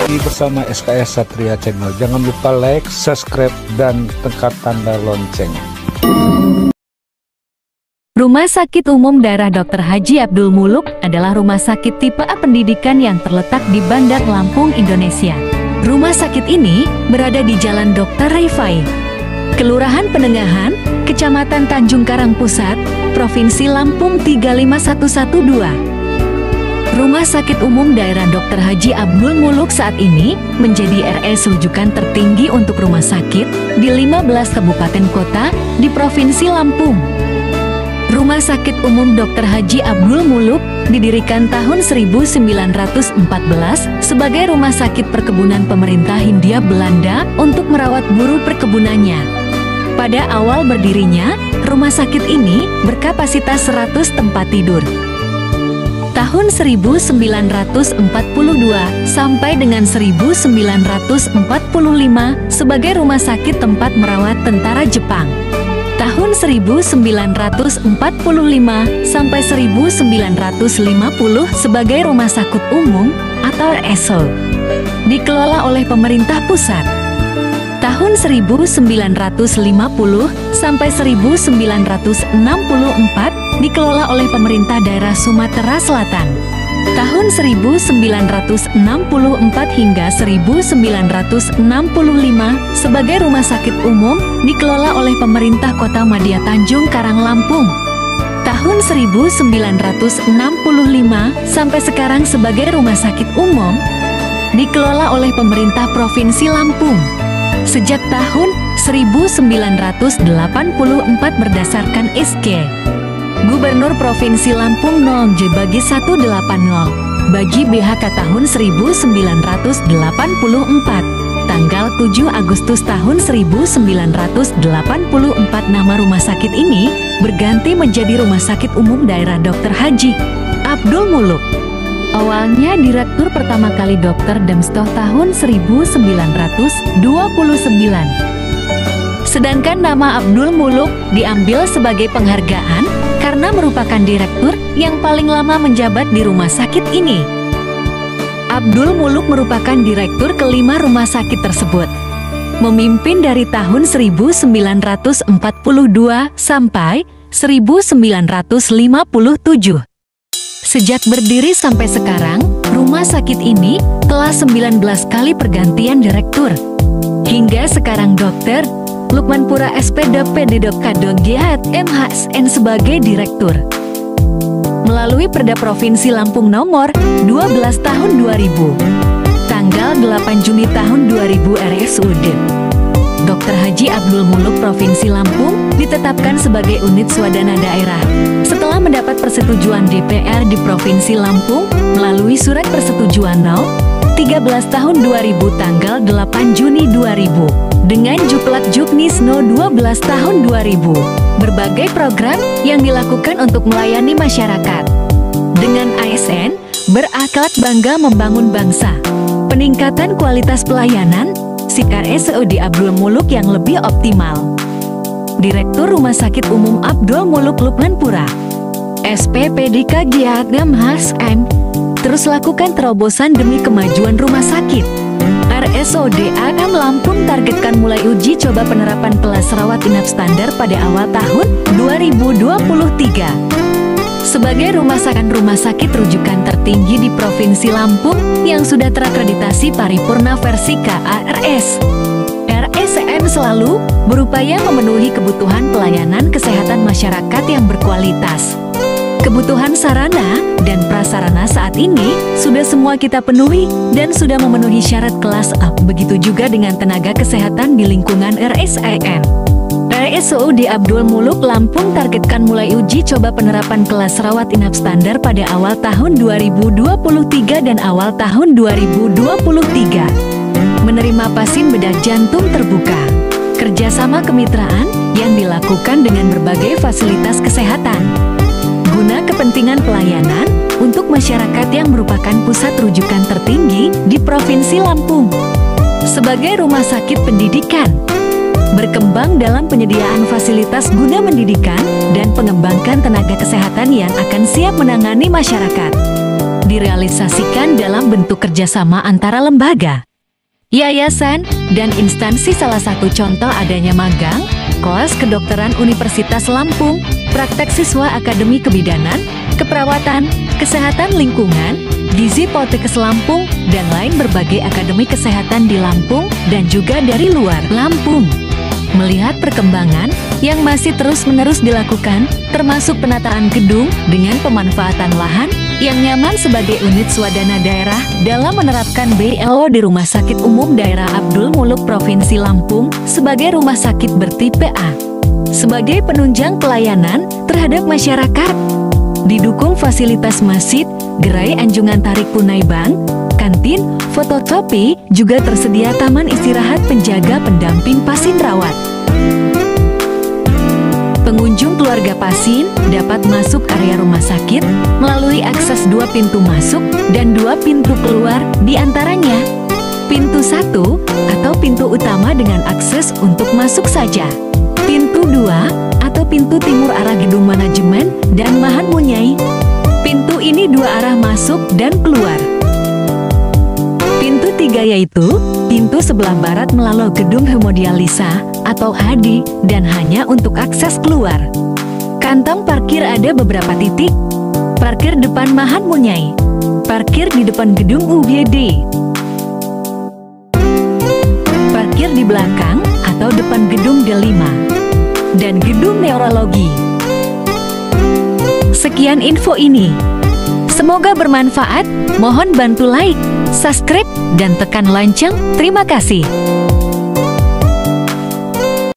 lagi bersama SKS Satria Channel. Jangan lupa like, subscribe, dan tekan tanda lonceng. Rumah Sakit Umum Daerah Dr. Haji Abdul Muluk adalah rumah sakit tipe A pendidikan yang terletak di Bandar Lampung, Indonesia. Rumah sakit ini berada di Jalan Dr. Rifai, Kelurahan Penengahan, Kecamatan Tanjung Karang Pusat, Provinsi Lampung 35112. Rumah Sakit Umum Daerah Dr. Haji Abdul Muluk saat ini menjadi RS rujukan tertinggi untuk rumah sakit di 15 kabupaten kota di Provinsi Lampung. Rumah Sakit Umum Dr. Haji Abdul Muluk didirikan tahun 1914 sebagai rumah sakit perkebunan pemerintah Hindia Belanda untuk merawat buruh perkebunannya. Pada awal berdirinya, rumah sakit ini berkapasitas 100 tempat tidur. Tahun 1942 sampai dengan 1945 sebagai rumah sakit tempat merawat tentara Jepang. Tahun 1945 sampai 1950 sebagai rumah sakit umum atau RSO. Dikelola oleh pemerintah pusat. Tahun 1950 sampai 1964 dikelola oleh pemerintah daerah Sumatera Selatan. Tahun 1964 hingga 1965 sebagai rumah sakit umum dikelola oleh pemerintah Kota Madia Tanjung Karang Lampung. Tahun 1965 sampai sekarang sebagai rumah sakit umum dikelola oleh pemerintah Provinsi Lampung. Sejak tahun 1984 berdasarkan SK Gubernur Provinsi Lampung 0J/180 bagi BHK tahun 1984 tanggal 7 Agustus tahun 1984 nama rumah sakit ini berganti menjadi Rumah Sakit Umum Daerah Dr. Haji Abdul Muluk. Awalnya direktur pertama kali Dr. Demstoh tahun 1929. Sedangkan nama Abdul Muluk diambil sebagai penghargaan karena merupakan direktur yang paling lama menjabat di rumah sakit ini. Abdul Muluk merupakan direktur kelima rumah sakit tersebut. Memimpin dari tahun 1942 sampai 1957. Sejak berdiri sampai sekarang, rumah sakit ini telah 19 kali pergantian direktur. Hingga sekarang Dr. Lukmanpura SPDP Didokado GHT MHSN sebagai direktur. Melalui Perda Provinsi Lampung nomor 12 tahun 2000, tanggal 8 Juni tahun 2000 RSUD. Dr. Haji Abdul Muluk Provinsi Lampung ditetapkan sebagai unit swadana daerah setelah mendapat persetujuan DPR di Provinsi Lampung melalui Surat Persetujuan No. 13 tahun 2000 tanggal 8 Juni 2000 dengan Juplak Juknis No. 12 tahun 2000. Berbagai program yang dilakukan untuk melayani masyarakat dengan ASN berakhlak bangga membangun bangsa, peningkatan kualitas pelayanan, sikap RSUD Abdul Muluk yang lebih optimal. Direktur Rumah Sakit Umum Abdul Muluk Lukmanpura SPPDK GHT MHSN terus lakukan terobosan demi kemajuan rumah sakit. RSUD AM Lampung targetkan mulai uji coba penerapan kelas rawat inap standar pada awal tahun 2023. Sebagai rumah sakit rujukan tertinggi di Provinsi Lampung yang sudah terakreditasi paripurna versi KARS. RSM selalu berupaya memenuhi kebutuhan pelayanan kesehatan masyarakat yang berkualitas. Kebutuhan sarana dan prasarana saat ini sudah semua kita penuhi dan sudah memenuhi syarat kelas A. Begitu juga dengan tenaga kesehatan di lingkungan RSIM. RSUD Abdul Muluk Lampung targetkan mulai uji coba penerapan kelas rawat inap standar pada awal tahun 2023 dan awal tahun 2023. Menerima pasien bedah jantung terbuka. Kerjasama kemitraan yang dilakukan dengan berbagai fasilitas kesehatan guna kepentingan pelayanan untuk masyarakat yang merupakan pusat rujukan tertinggi di Provinsi Lampung. Sebagai rumah sakit pendidikan, berkembang dalam penyediaan fasilitas guna mendidikan dan mengembangkan tenaga kesehatan yang akan siap menangani masyarakat. Direalisasikan dalam bentuk kerjasama antara lembaga, yayasan, dan instansi. Salah satu contoh adanya magang, kelas kedokteran Universitas Lampung, praktek siswa Akademi Kebidanan, Keperawatan, Kesehatan Lingkungan, Gizi Poltekkes Lampung, dan lain berbagai akademi kesehatan di Lampung dan juga dari luar Lampung. Melihat perkembangan yang masih terus-menerus dilakukan, termasuk penataan gedung dengan pemanfaatan lahan yang nyaman sebagai unit swadana daerah dalam menerapkan BLO di Rumah Sakit Umum Daerah Abdul Muluk Provinsi Lampung sebagai rumah sakit bertipe A. Sebagai penunjang pelayanan terhadap masyarakat, didukung fasilitas masjid, gerai anjungan tarik tunai bank, kantin, fotokopi, juga tersedia taman istirahat penjaga pendamping pasien rawat. Pengunjung keluarga pasien dapat masuk area rumah sakit melalui akses 2 pintu masuk dan 2 pintu keluar, diantaranya pintu 1 atau pintu utama dengan akses untuk masuk saja, pintu 2 atau pintu timur arah gedung manajemen dan Mahan Munyai. Pintu ini 2 arah masuk dan keluar. Pintu 3 yaitu pintu sebelah barat melalui gedung hemodialisa atau HD dan hanya untuk akses keluar. Kantong parkir ada beberapa titik. Parkir depan Mahan Munyai, parkir di depan gedung UGD, parkir di belakang atau depan gedung D5 dan gedung neurologi. Sekian info ini. Semoga bermanfaat. Mohon bantu like, subscribe, dan tekan lonceng. Terima kasih.